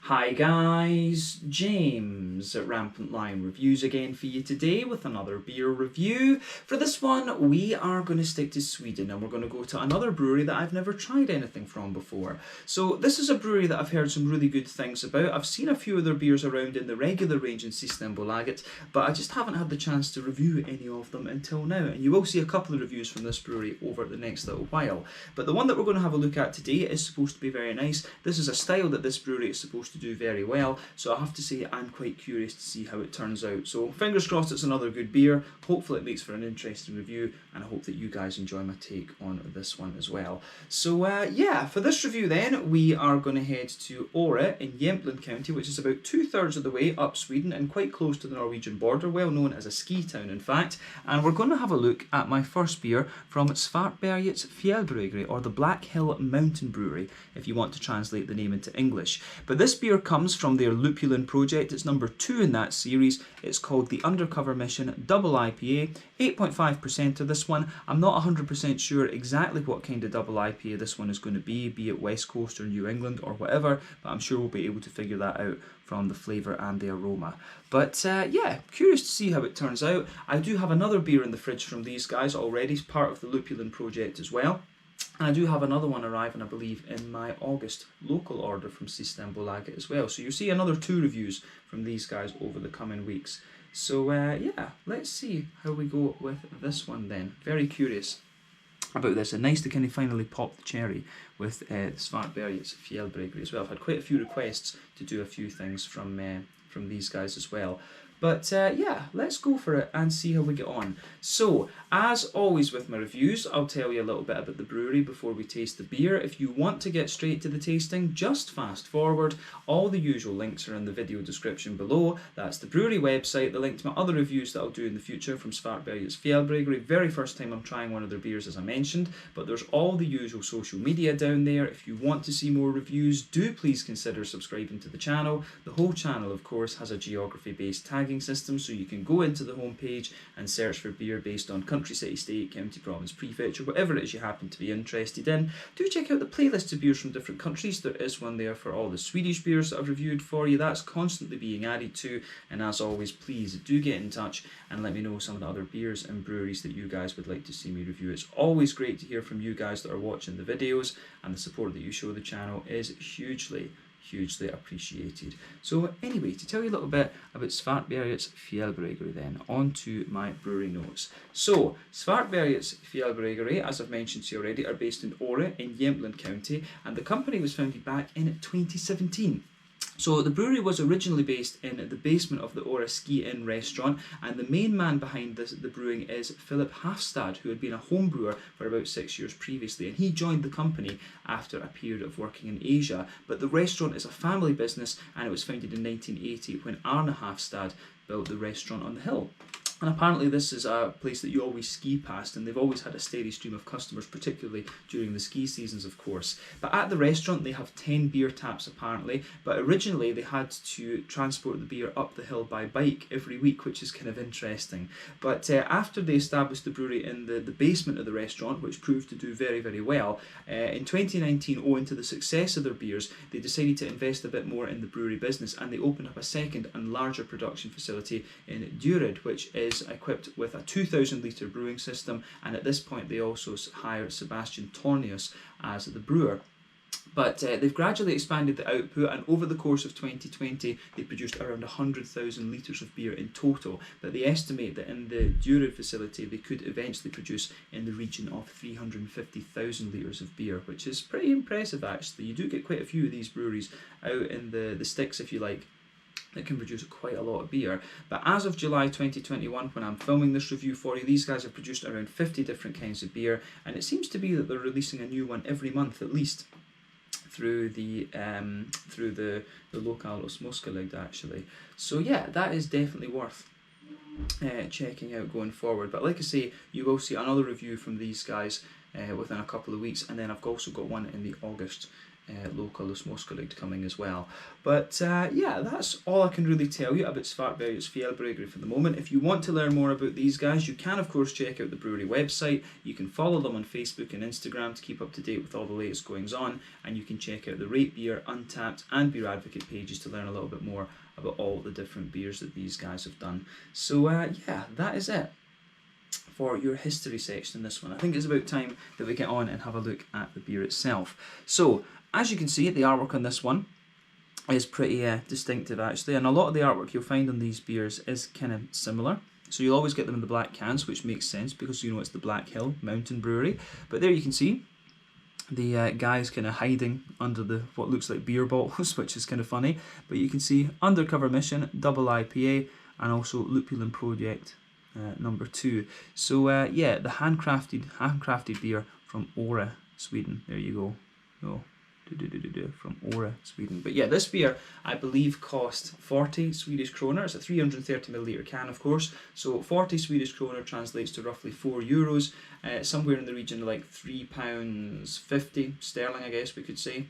Hi guys, James at Rampant Lion Reviews again for you today with another beer review. For this one, we are going to stick to Sweden and we're going to go to another brewery that I've never tried anything from before. So this is a brewery that I've heard some really good things about. I've seen a few of their beers around in the regular range in Systembolaget, but I just haven't had the chance to review any of them until now. And you will see a couple of reviews from this brewery over the next little while. But the one that we're going to have a look at today is supposed to be very nice. This is a style that this brewery is supposed to do very well, so I have to say I'm quite curious to see how it turns out. So fingers crossed it's another good beer. Hopefully it makes for an interesting review, and I hope that you guys enjoy my take on this one as well. So yeah, for this review then, we are going to head to Åre in Jämtland County, which is about 2/3 of the way up Sweden and quite close to the Norwegian border, well known as a ski town in fact. And we're going to have a look at my first beer from Svartbergets Fjällbryggeri, or the Black Hill Mountain Brewery, if you want to translate the name into English. But this beer comes from their Lupulin project. It's number 2 in that series. It's called the Undercover Mission Double IPA, 8.5% of this one. I'm not 100% sure exactly what kind of double IPA this one is going to be it West Coast or New England or whatever, but I'm sure we'll be able to figure that out from the flavour and the aroma. But yeah, curious to see how it turns out. I do have another beer in the fridge from these guys already, as part of the Lupulin project as well. And I do have another one arriving, I believe, in my August local order from Systembolaget as well. So you'll see another 2 reviews from these guys over the coming weeks. So yeah, let's see how we go with this one then. Very curious about this, and nice to kind of finally pop the cherry with Svartbergets Fjällbryggeri as well. I've had quite a few requests to do a few things from these guys as well. But yeah, let's go for it and see how we get on. So, as always with my reviews, I'll tell you a little bit about the brewery before we taste the beer. If you want to get straight to the tasting, just fast forward. All the usual links are in the video description below. That's the brewery website, the link to my other reviews that I'll do in the future from Svartbergets Fjällbryggeri. Very first time I'm trying one of their beers, as I mentioned. But there's all the usual social media down there. If you want to see more reviews, do please consider subscribing to the channel. The whole channel, of course, has a geography-based tagging system, so you can go into the homepage and search for beer based on country, city, state, county, province, prefecture, whatever it is you happen to be interested in. Do check out the playlist of beers from different countries. There is one there for all the Swedish beers that I've reviewed for you. That's constantly being added to, and as always, please do get in touch and let me know some of the other beers and breweries that you guys would like to see me review. It's always great to hear from you guys that are watching the videos, and the support that you show the channel is hugely appreciated. So anyway, to tell you a little bit about Svartbergets Fjällbryggeri then, on to my brewery notes. So, Svartbergets Fjällbryggeri, as I've mentioned to you already, are based in Åre in Jämtland County, and the company was founded back in 2017. So the brewery was originally based in the basement of the Åre Ski Inn restaurant, and the main man behind the brewing is Philip Hafstad, who had been a home brewer for about 6 years previously, and he joined the company after a period of working in Asia. But the restaurant is a family business, and it was founded in 1980 when Arne Hafstad built the restaurant on the hill. And apparently this is a place that you always ski past, and they've always had a steady stream of customers, particularly during the ski seasons, of course. But at the restaurant they have 10 beer taps apparently, but originally they had to transport the beer up the hill by bike every week, which is kind of interesting. But after they established the brewery in the basement of the restaurant, which proved to do very, very well, in 2019, owing to the success of their beers, they decided to invest a bit more in the brewery business, and they opened up a second and larger production facility in Djured, which is equipped with a 2,000 litre brewing system, and at this point they also hired Sebastian Tornius as the brewer. But they've gradually expanded the output, and over the course of 2020 they produced around 100,000 litres of beer in total. But they estimate that in the Djured facility they could eventually produce in the region of 350,000 litres of beer, which is pretty impressive actually. You do get quite a few of these breweries out in the sticks, if you like, that can produce quite a lot of beer. But as of July 2021, when I'm filming this review for you, these guys have produced around 50 different kinds of beer, and it seems to be that they're releasing a new one every month at least, through the local Osmoskalig actually. So yeah, that is definitely worth checking out going forward. But like I say, you will see another review from these guys within a couple of weeks, and then I've also got one in the August local småskalig coming as well. But yeah, that's all I can really tell you about Svartbergets Fjällbryggeri for the moment. If you want to learn more about these guys, you can of course check out the brewery website. You can follow them on Facebook and Instagram to keep up to date with all the latest goings on, and you can check out the Rate Beer, Untappd and Beer Advocate pages to learn a little bit more about all the different beers that these guys have done. So yeah, that is it for your history section in this one. I think it's about time that we get on and have a look at the beer itself. So as you can see, the artwork on this one is pretty distinctive actually, and a lot of the artwork you'll find on these beers is kind of similar. So you'll always get them in the black cans, which makes sense because you know it's the Black Hill Mountain Brewery. But there you can see the guys kind of hiding under the what looks like beer bottles, which is kind of funny. But you can see Undercover Mission, Double IPA, and also Lupulin Project number 2. So yeah, the handcrafted beer from Åre, Sweden. There you go. Oh, from Åre, Sweden. But yeah, this beer I believe cost 40 Swedish kronor. It's a 330ml can, of course. So 40 Swedish kronor translates to roughly €4. Somewhere in the region of like £3.50 sterling, I guess we could say.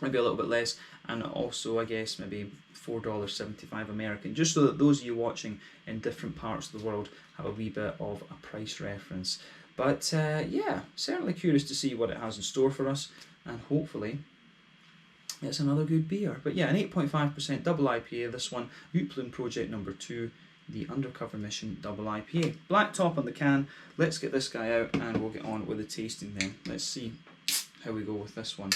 Maybe a little bit less, and also I guess maybe $4.75 American, just so that those of you watching in different parts of the world have a wee bit of a price reference. But yeah, certainly curious to see what it has in store for us, and hopefully it's another good beer. But yeah, an 8.5% double IPA, this one, Lupulin Project number 2, the Undercover Mission double IPA. Black top on the can. Let's get this guy out and we'll get on with the tasting then. Let's see how we go with this one.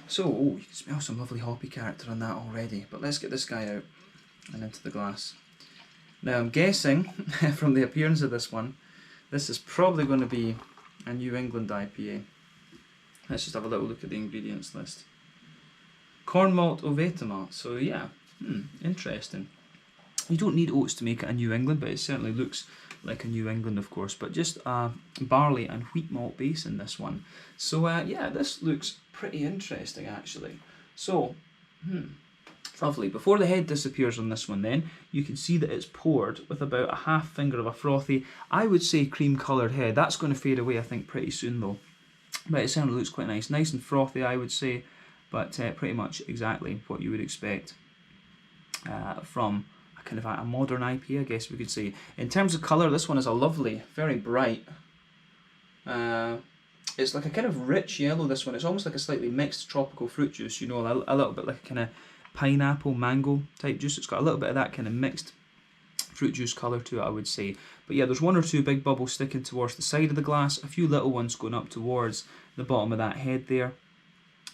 So, oh, you can smell some lovely hoppy character on that already, but let's get this guy out and into the glass. Now I'm guessing, from the appearance of this one, this is probably going to be a New England IPA. Let's just have a little look at the ingredients list. Corn malt, Vetemalt, so yeah, interesting. You don't need oats to make it a New England, but it certainly looks like a New England, of course, but just barley and wheat malt base in this one. So yeah, this looks pretty interesting actually. So, lovely. Before the head disappears on this one then, you can see that it's poured with about a half finger of a frothy, I would say cream coloured head. That's going to fade away I think pretty soon though. But it certainly looks quite nice. Nice and frothy I would say, but pretty much exactly what you would expect from kind of a modern IPA, I guess we could say. In terms of colour, this one is a lovely, very bright. It's like a kind of rich yellow, this one. It's almost like a slightly mixed tropical fruit juice, you know, a little bit like a kind of pineapple, mango type juice. It's got a little bit of that kind of mixed fruit juice colour to it, I would say. But yeah, there's one or two big bubbles sticking towards the side of the glass, a few little ones going up towards the bottom of that head there.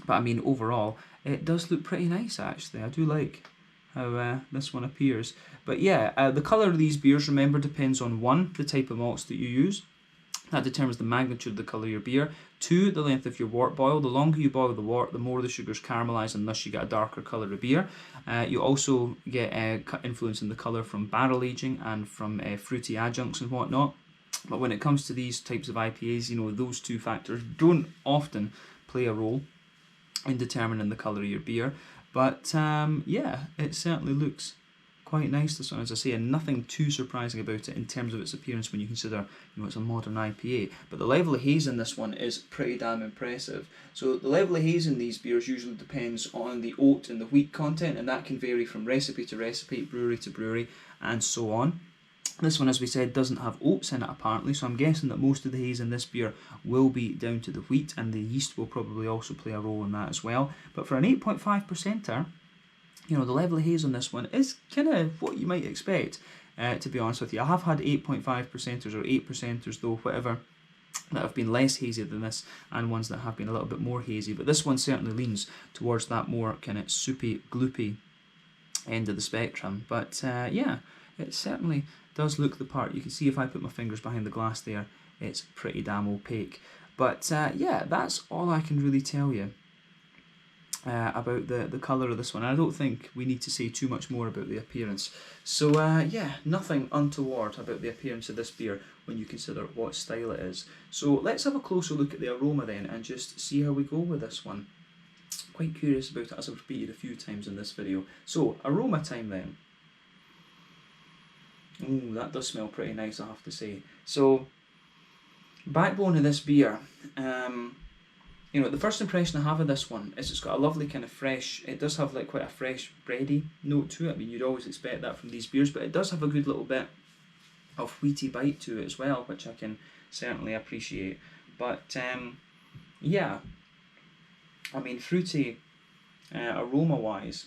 But I mean, overall, it does look pretty nice actually. I do like how this one appears. But yeah, the colour of these beers, remember, depends on 1, the type of malts that you use. That determines the magnitude of the colour of your beer. 2, the length of your wort boil. The longer you boil the wort, the more the sugars caramelise, and thus you get a darker colour of beer. You also get influence in the colour from barrel aging and from fruity adjuncts and whatnot. But when it comes to these types of IPAs, you know, those 2 factors don't often play a role in determining the colour of your beer. But yeah, it certainly looks quite nice, this one, as I say, and nothing too surprising about it in terms of its appearance when you consider, you know, it's a modern IPA. But the level of haze in this one is pretty damn impressive. So the level of haze in these beers usually depends on the oat and the wheat content, and that can vary from recipe to recipe, brewery to brewery, and so on. This one, as we said, doesn't have oats in it apparently, so I'm guessing that most of the haze in this beer will be down to the wheat, and the yeast will probably also play a role in that as well. But for an 8.5%er, you know, the level of haze on this one is kind of what you might expect, to be honest with you. I have had 8.5%ers or 8%ers though, whatever, that have been less hazy than this, and ones that have been a little bit more hazy. But this one certainly leans towards that more kind of soupy, gloopy end of the spectrum. But yeah, it certainly does look the part. You can see if I put my fingers behind the glass there, it's pretty damn opaque. But yeah, that's all I can really tell you about the colour of this one. I don't think we need to say too much more about the appearance. So yeah, nothing untoward about the appearance of this beer when you consider what style it is. So let's have a closer look at the aroma then and just see how we go with this one. Quite curious about it, as I've repeated a few times in this video. So aroma time then. Ooh, that does smell pretty nice, I have to say. So backbone of this beer, you know, the first impression I have of this one is it's got a lovely kind of fresh, it does have like quite a fresh bready note to it. I mean, you'd always expect that from these beers, but it does have a good little bit of wheaty bite to it as well, which I can certainly appreciate. But yeah, I mean, fruity aroma wise,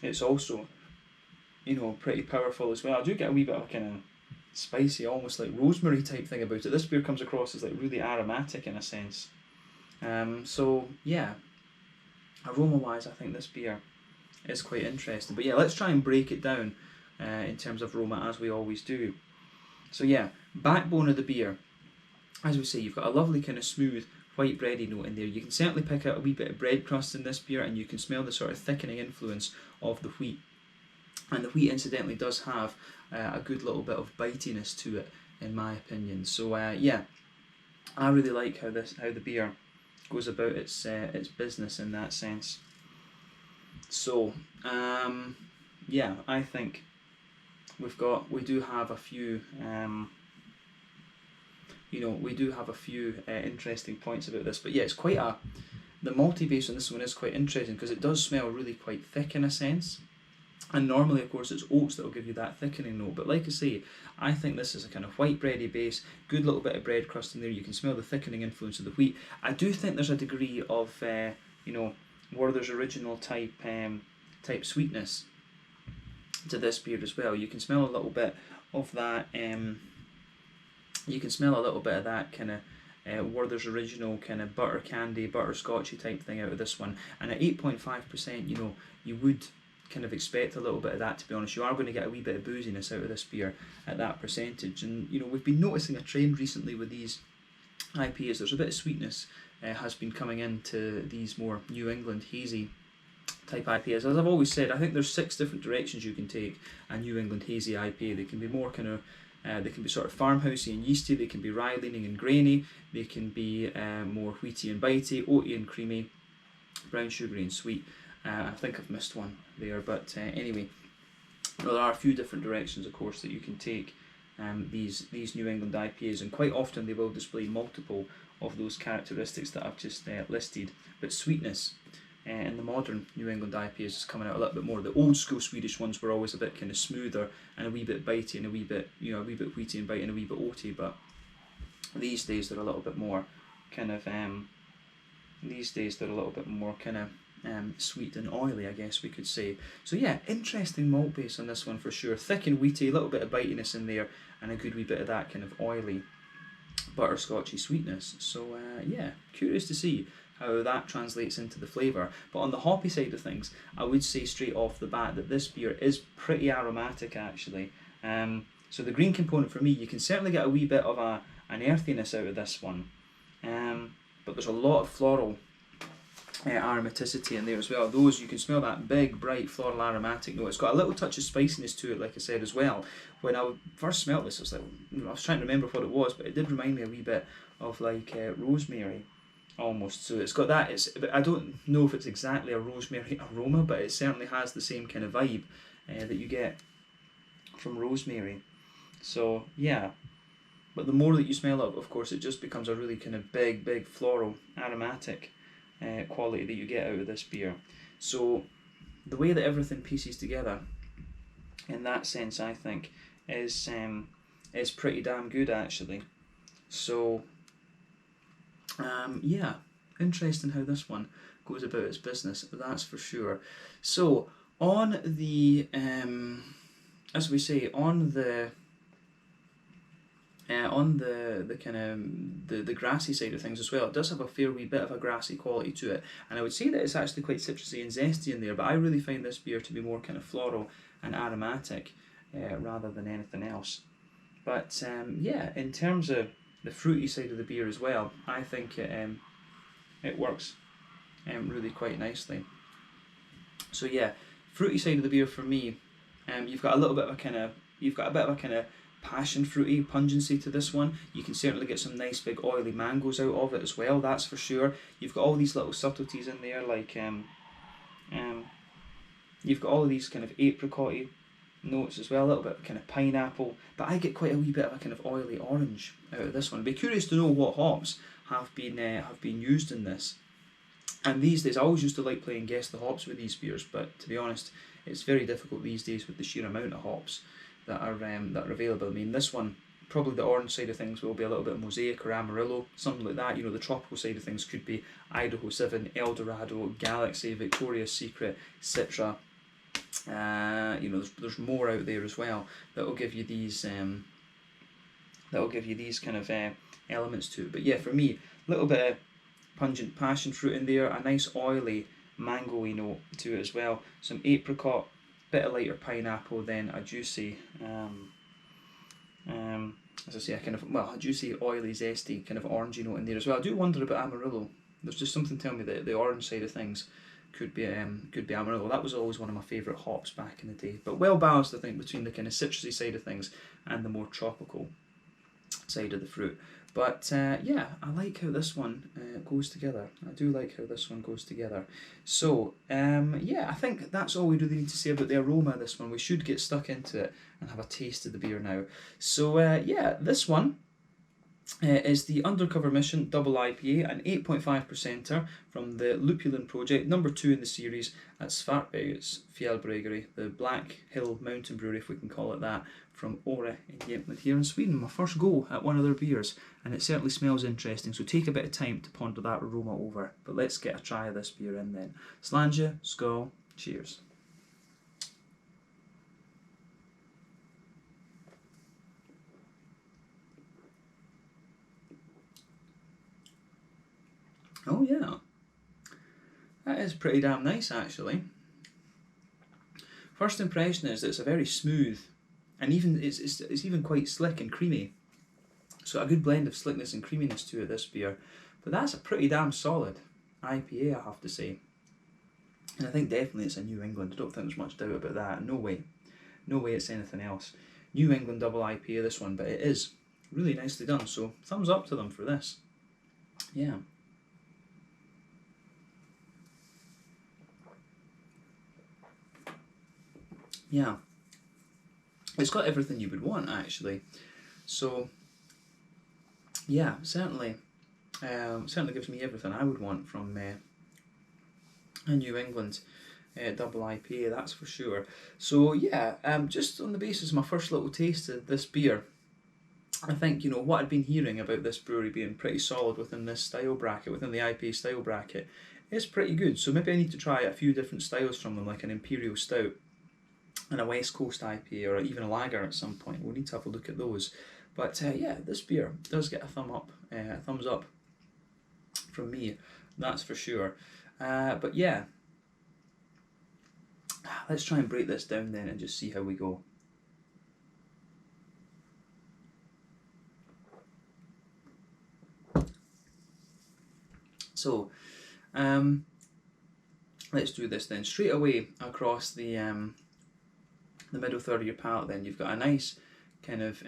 it's also, you know, pretty powerful as well. I do get a wee bit of a kind of spicy, almost like rosemary type thing about it. This beer comes across as like really aromatic in a sense. So yeah, aroma wise I think this beer is quite interesting. But yeah, let's try and break it down in terms of aroma as we always do. So yeah, backbone of the beer, as we say, you've got a lovely kind of smooth white bready note in there. You can certainly pick out a wee bit of bread crust in this beer, and you can smell the sort of thickening influence of the wheat. And the wheat incidentally does have a good little bit of bitiness to it, in my opinion. So yeah, I really like how the beer goes about its business in that sense. So yeah, I think we do have a few you know, we do have a few interesting points about this. But yeah, it's quite the malty base on this one is quite interesting because it does smell really quite thick in a sense. And normally, of course, it's oats that will give you that thickening note. But like I say, I think this is a kind of white bready base, good little bit of bread crust in there. You can smell the thickening influence of the wheat. I do think there's a degree of, you know, Werther's Original type sweetness to this beer as well. You can smell a little bit of that. You can smell a little bit of that kind of Werther's Original kind of butter candy, butterscotchy type thing out of this one. And at 8.5%, you know, you would kind of expect a little bit of that, to be honest. You are going to get a wee bit of booziness out of this beer at that percentage. And you know, we've been noticing a trend recently with these IPAs. There's a bit of sweetness has been coming into these more New England hazy type IPAs. As I've always said, I think there's 6 different directions you can take a New England hazy IPA. They can be more kind of they can be sort of farmhousey and yeasty, they can be rye leaning and grainy, they can be more wheaty and bitey, oaty and creamy, brown sugary and sweet. I think I've missed one there, but anyway, well, there are a few different directions, of course, that you can take these New England IPAs, and quite often they will display multiple of those characteristics that I've just listed. But sweetness in the modern New England IPAs is coming out a little bit more. The old school Swedish ones were always a bit kind of smoother and a wee bit bitey and a wee bit, you know, a wee bit wheaty and bitey and a wee bit oaty. But these days they're a little bit more kind of sweet and oily, I guess we could say. So yeah, interesting malt base on this one for sure. Thick and wheaty, a little bit of bitiness in there, and a good wee bit of that kind of oily, butterscotchy sweetness. So yeah, curious to see how that translates into the flavour. But on the hoppy side of things, I would say straight off the bat that this beer is pretty aromatic actually. So the green component for me, you can certainly get a wee bit of an earthiness out of this one. But there's a lot of floral aromaticity in there as well. Those, you can smell that big, bright floral aromatic note. It's got a little touch of spiciness to it, like I said as well. When I first smelled this, I was trying to remember what it was, but it did remind me a wee bit of like rosemary almost. So it's got that. I don't know if it's exactly a rosemary aroma, but it certainly has the same kind of vibe that you get from rosemary. So yeah, but the more that you smell it, of course, it just becomes a really kind of big floral aromatic quality that you get out of this beer. So the way that everything pieces together in that sense, I think, is pretty damn good actually. So yeah, interesting how this one goes about its business, that's for sure. So on the as we say, on the kind of the grassy side of things as well, it does have a fair wee bit of a grassy quality to it, and I would say that it's actually quite citrusy and zesty in there, but I really find this beer to be more kind of floral and aromatic rather than anything else. But yeah, in terms of the fruity side of the beer as well, I think it works really quite nicely. So yeah, fruity side of the beer for me, you've got a little bit of a kind of passion fruity pungency to this one. You can certainly get some nice big oily mangoes out of it as well, that's for sure. You've got all these little subtleties in there, like you've got all of these kind of apricot-y notes as well, a little bit of kind of pineapple, but I get quite a wee bit of a kind of oily orange out of this one. I'd be curious to know what hops have been used in this. And these days, I always used to like playing Guess the Hops with these beers, but to be honest, it's very difficult these days with the sheer amount of hops that are available. I mean, this one, probably the orange side of things will be a little bit Mosaic or Amarillo, something like that. You know, the tropical side of things could be Idaho 7, Eldorado, Galaxy, Victoria's Secret, Citra. You know, there's more out there as well that will give you these kind of elements to it. But yeah, for me, a little bit of pungent passion fruit in there, a nice oily mangoey note to it as well, some apricot, bit of lighter pineapple, then a juicy as I say, a juicy, oily, zesty kind of orangey note in there as well. I do wonder about Amarillo. There's just something telling me that the orange side of things could be Amarillo. That was always one of my favourite hops back in the day. But well balanced, I think, between the kind of citrusy side of things and the more tropical side of the fruit. But yeah, I like how this one goes together. I do like how this one goes together. So yeah, I think that's all we really need to say about the aroma of this one. We should get stuck into it and have a taste of the beer now. So yeah, this one is the Undercover Mission Double IPA, an 8.5%er from the Lupulin Project, number 2 in the series at Svartbergets Fjällbryggeri, the Black Hill Mountain Brewery, if we can call it that, from Åre in Jämtland here in Sweden. My first go at one of their beers, and it certainly smells interesting, so take a bit of time to ponder that aroma over. But let's get a try of this beer in then. Slàinte, skål, cheers. Oh yeah, that is pretty damn nice actually. First impression is that it's a very smooth, and even it's even quite slick and creamy. So a good blend of slickness and creaminess to it, this beer. But that's a pretty damn solid IPA, I have to say. And I think definitely it's a New England. I don't think there's much doubt about that. No way it's anything else. New England double IPA, this one, but it is really nicely done. So thumbs up to them for this. Yeah. Yeah, it's got everything you would want actually. So yeah, certainly gives me everything I would want from a New England double IPA, that's for sure. So yeah, just on the basis of my first little taste of this beer, I think, you know, what I'd been hearing about this brewery being pretty solid within this style bracket, within the IPA style bracket, is pretty good. So maybe I need to try a few different styles from them, like an Imperial Stout and a West Coast IPA, or even a lager at some point. We'll need to have a look at those. But yeah, this beer does get a thumbs up from me, that's for sure. But yeah, let's try and break this down then and just see how we go. So, let's do this then. Straight away across the middle third of your palate, then you've got a nice kind of,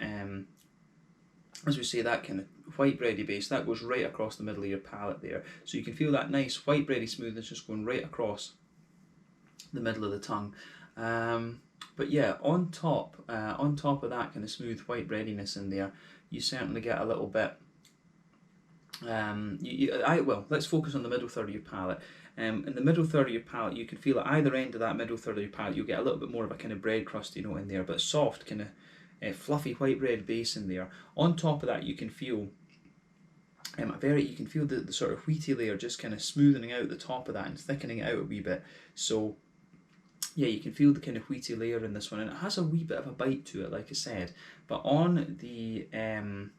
as we say, that kind of white bready base that goes right across the middle of your palate there. So you can feel that nice white bready smoothness just going right across the middle of the tongue. But yeah, on top of that kind of smooth white breadiness in there, you certainly get a little bit. Let's focus on the middle third of your palate. In the middle third of your palate, you can feel at either end of that middle third of your palate, you'll get a little bit more of a kind of bread crusty note in there, but soft, kind of fluffy white bread base in there. On top of that, you can feel the sort of wheaty layer just kind of smoothing out the top of that and thickening it out a wee bit. So yeah, you can feel the kind of wheaty layer in this one, and it has a wee bit of a bite to it, like I said. But on the on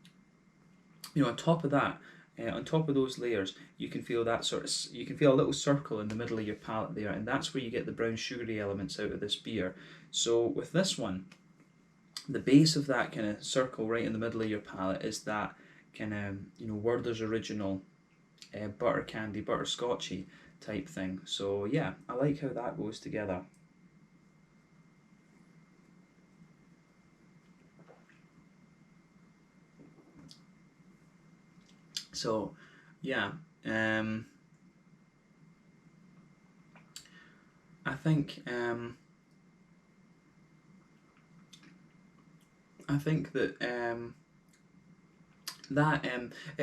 top of that, on top of those layers, you can feel that you can feel a little circle in the middle of your palate there, and that's where you get the brown sugary elements out of this beer. So with this one, the base of that kind of circle right in the middle of your palate is that kind of, Werther's Original butter candy, butterscotchy type thing. So yeah, I like how that goes together. So yeah, I think that that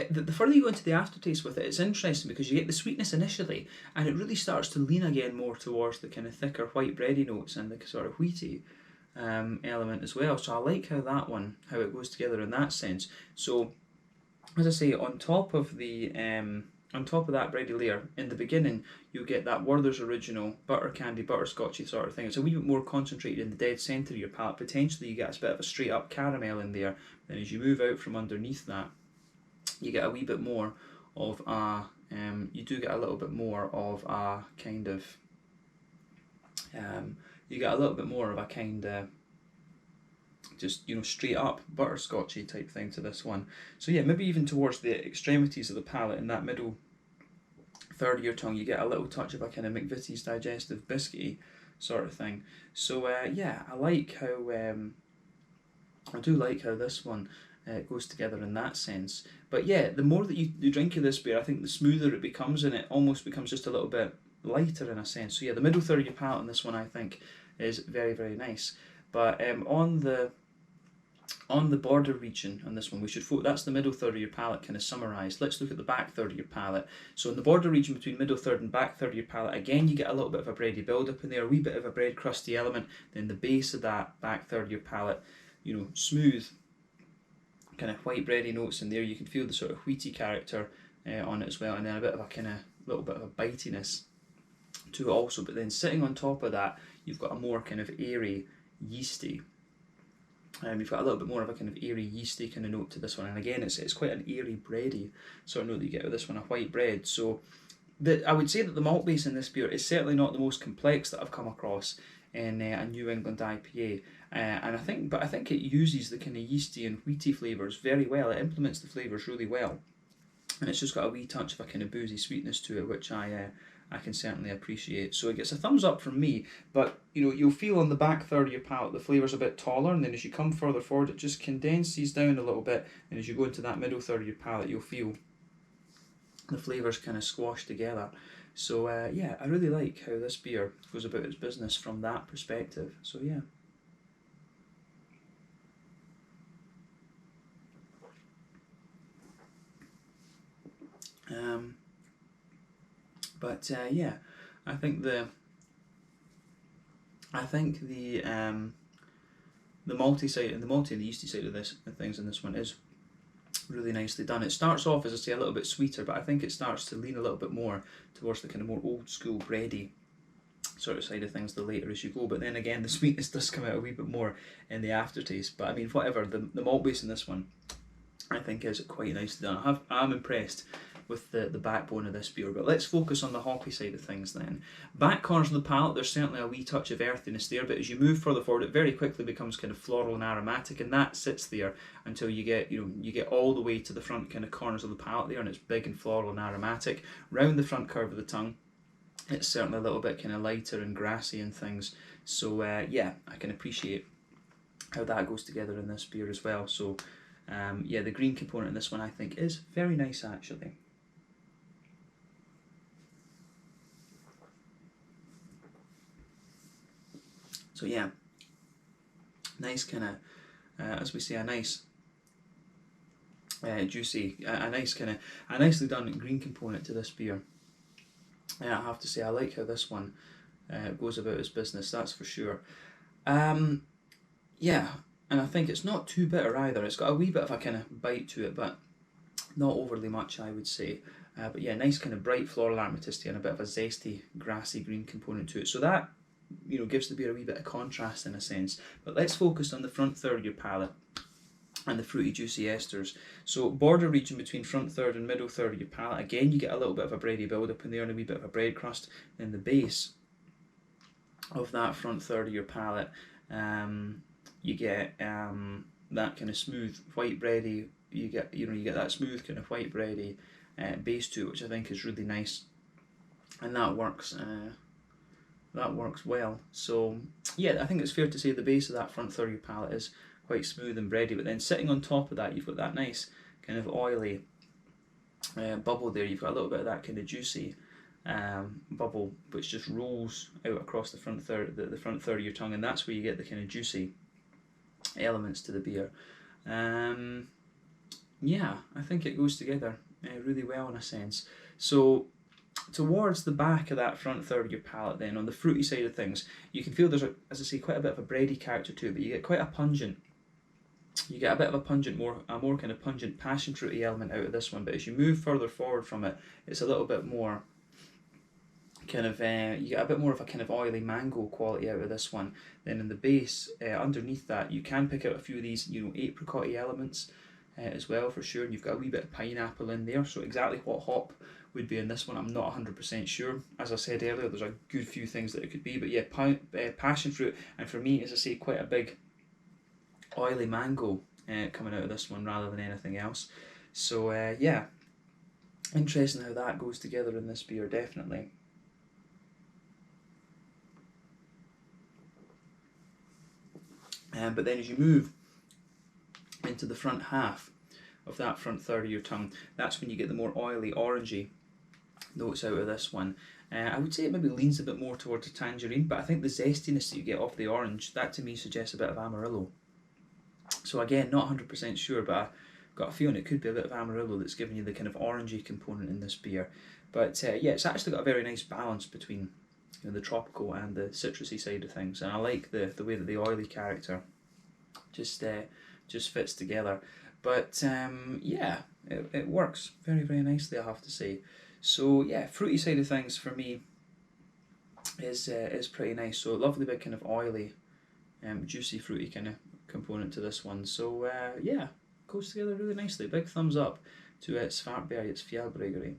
the further you go into the aftertaste with it, it's interesting because you get the sweetness initially, and it really starts to lean again more towards the kind of thicker white bready notes and the sort of wheaty element as well. So I like how how it goes together in that sense. So as I say, on top of that bready layer, in the beginning, you'll get that Werther's Original butter candy, butterscotchy sort of thing. It's a wee bit more concentrated in the dead centre of your palate. Potentially, you get a bit of a straight up caramel in there. Then, as you move out from underneath that, you get a wee bit more of a. You do get a little bit more of a kind of. You get a little bit more of a kind of. Just straight up butterscotchy type thing to this one. So yeah, maybe even towards the extremities of the palate in that middle third of your tongue, you get a little touch of a kind of McVitie's digestive biscuity sort of thing. So yeah, I do like how this one goes together in that sense. But yeah, the more that you drink of this beer, I think the smoother it becomes, and it almost becomes just a little bit lighter in a sense. So yeah, the middle third of your palate in this one, I think, is very, very nice. But on the border region on this one, that's the middle third of your palate kind of summarised. Let's look at the back third of your palate. So in the border region between middle third and back third of your palate, again you get a little bit of a bready build-up in there, a wee bit of a bread crusty element. Then the base of that back third of your palate, smooth, kind of white bready notes in there. You can feel the sort of wheaty character on it as well, and then a bit of a kind of little bit of a bitiness to it also. But then sitting on top of that, you've got a more kind of airy, yeasty. You've got a little bit more of a kind of airy, yeasty kind of note to this one, and again, it's quite an airy, bready sort of note that you get with this one, a white bread. So, I would say that the malt base in this beer is certainly not the most complex that I've come across in a New England IPA, and I think it uses the kind of yeasty and wheaty flavours very well. It implements the flavours really well, and it's just got a wee touch of a kind of boozy sweetness to it, which I can certainly appreciate. So it gets a thumbs up from me, but you'll feel on the back third of your palate the flavour's a bit taller, and then as you come further forward it just condenses down a little bit, and as you go into that middle third of your palate you'll feel the flavours kind of squashed together. So yeah, I really like how this beer goes about its business from that perspective. So yeah. But yeah, I think the malty side and the yeasty side of things in this one is really nicely done. It starts off, as I say, a little bit sweeter, but I think it starts to lean a little bit more towards the kind of more old school bready sort of side of things the later as you go. But then again, the sweetness does come out a wee bit more in the aftertaste. But I mean, whatever, the malt base in this one I think is quite nicely done. I'm impressed with the backbone of this beer. But let's focus on the hoppy side of things then. Back corners of the palate, there's certainly a wee touch of earthiness there, but as you move further forward, it very quickly becomes kind of floral and aromatic, and that sits there until you get all the way to the front kind of corners of the palate there, and it's big and floral and aromatic. Round the front curve of the tongue, it's certainly a little bit kind of lighter and grassy and things. So yeah, I can appreciate how that goes together in this beer as well. So yeah, the green component in this one I think is very nice actually. So yeah, nice kind of, as we say, a nice juicy, a nicely done green component to this beer. I have to say, I like how this one goes about its business, that's for sure. Yeah, and I think it's not too bitter either. It's got a wee bit of a kind of bite to it, but not overly much, I would say. But yeah, nice kind of bright floral aromaticity and a bit of a zesty, grassy green component to it. So that gives the beer a wee bit of contrast in a sense. But let's focus on the front third of your palate and the fruity juicy esters. So border region between front third and middle third of your palate, again you get a little bit of a bready build up in there and a wee bit of a bread crust. Then the base of that front third of your palate, you get that kind of smooth white bready. You get that smooth kind of white bready base to it, which I think is really nice, and that works. That works well. So yeah, I think it's fair to say the base of that front third of your palate is quite smooth and bready, but then sitting on top of that you've got that nice kind of oily bubble there. You've got a little bit of that kind of juicy bubble which just rolls out across the front third of your tongue, and that's where you get the kind of juicy elements to the beer. yeah, I think it goes together really well in a sense. So towards the back of that front third of your palate, then on the fruity side of things, you can feel there's, as I say, quite a bit of a bready character to it, but you get quite a pungent. You get a bit of a more kind of pungent passion fruity element out of this one. But as you move further forward from it, it's a little bit more kind of you get a bit more of a kind of oily mango quality out of this one. Then in the base, underneath that, you can pick out a few of these, apricot-y elements as well for sure. And you've got a wee bit of pineapple in there. So exactly what hop would be in this one, I'm not 100% sure. As I said earlier, there's a good few things that it could be. But yeah, passion fruit, and for me, as I say, quite a big oily mango coming out of this one rather than anything else. So yeah, interesting how that goes together in this beer, definitely. But then as you move into the front half of that front third of your tongue, that's when you get the more oily, orangey notes out of this one. I would say it maybe leans a bit more towards a tangerine, but I think the zestiness that you get off the orange, that to me suggests a bit of Amarillo. So again, not 100% sure, but I've got a feeling it could be a bit of Amarillo that's giving you the kind of orangey component in this beer. But yeah, it's actually got a very nice balance between the tropical and the citrusy side of things, and I like the way that the oily character just fits together. But yeah, it works very, very nicely, I have to say. So yeah, fruity side of things for me is pretty nice. So lovely big kind of oily, juicy, fruity kind of component to this one. So yeah, goes together really nicely. Big thumbs up to Svartbergets Fjällbryggeri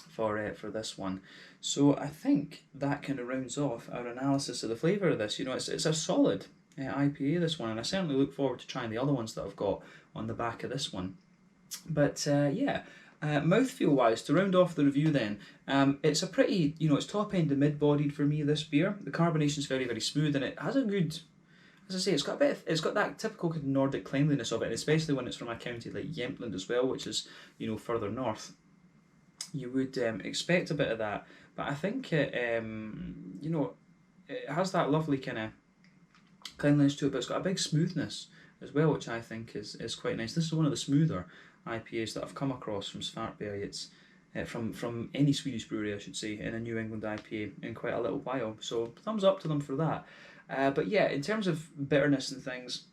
for this one. So I think that kind of rounds off our analysis of the flavour of this. It's a solid IPA, this one, and I certainly look forward to trying the other ones that I've got on the back of this one. But yeah, mouthfeel wise, to round off the review then, it's a pretty, it's top end to mid bodied for me, this beer. The carbonation is very, very smooth, and it has a good, as I say, it's got that typical kind of Nordic cleanliness of it, and especially when it's from a county like Jämtland as well, which is further north. You would expect a bit of that, but I think it has that lovely kind of cleanliness to it, but it's got a big smoothness as well, which I think is quite nice. This is one of the smoother IPAs that I've come across from Svartbergets, from any Swedish brewery, I should say, in a New England IPA in quite a little while. So thumbs up to them for that. But yeah, in terms of bitterness and things,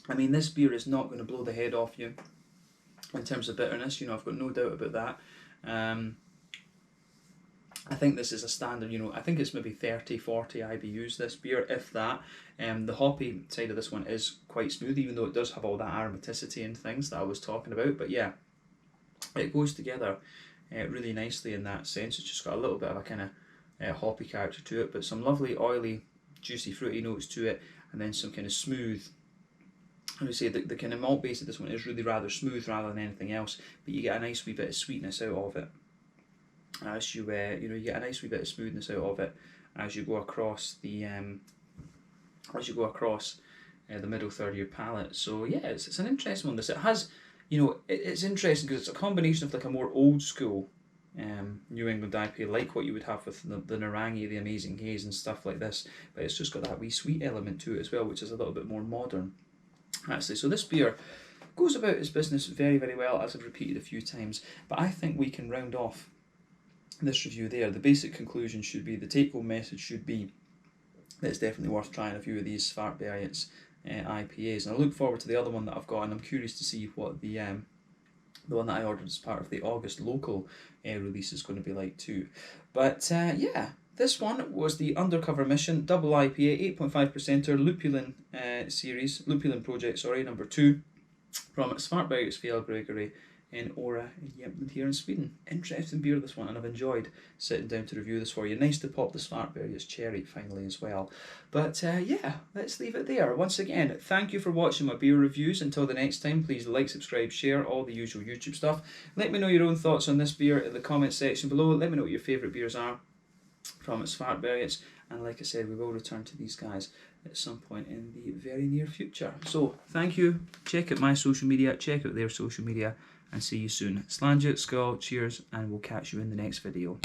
I mean, this beer is not going to blow the head off you in terms of bitterness. I've got no doubt about that. I think this is a standard, I think it's maybe 30, 40 IBUs, this beer, if that. The hoppy side of this one is quite smooth, even though it does have all that aromaticity and things that I was talking about. But yeah, it goes together really nicely in that sense. It's just got a little bit of a kind of hoppy character to it, but some lovely, oily, juicy, fruity notes to it, and then some kind of smooth. I would say the kind of malt base of this one is really rather smooth rather than anything else, but you get a nice wee bit of sweetness out of it. As you you get a nice wee bit of smoothness out of it as you go across the the middle third of your palate. So yeah, it's an interesting one. This, it has, it's interesting because it's a combination of like a more old school New England IPA, like what you would have with the Narangi, the Amazing Haze and stuff like this, but it's just got that wee sweet element to it as well, which is a little bit more modern actually. So this beer goes about its business very, very well, as I've repeated a few times, but I think we can round off this review there. The basic conclusion should be, the take-home message should be that it's definitely worth trying a few of these Svartbergets IPAs, and I look forward to the other one that I've got, and I'm curious to see what the one that I ordered as part of the August local release is going to be like too. But yeah, this one was the Undercover Mission Double IPA 8.5%er Lupulin Project, number 2, from Svartbergets Fjällbryggeri in Åre, Jämtland here in Sweden. Interesting beer, this one, and I've enjoyed sitting down to review this for you. Nice to pop the Svartbergets cherry finally as well. But yeah, let's leave it there. Once again, thank you for watching my beer reviews. Until the next time, please like, subscribe, share, all the usual YouTube stuff. Let me know your own thoughts on this beer in the comments section below. Let me know what your favourite beers are from Svartbergets, and like I said, we will return to these guys at some point in the very near future. So thank you, check out my social media, check out their social media, and see you soon. Slàinte, skål, cheers, and we'll catch you in the next video.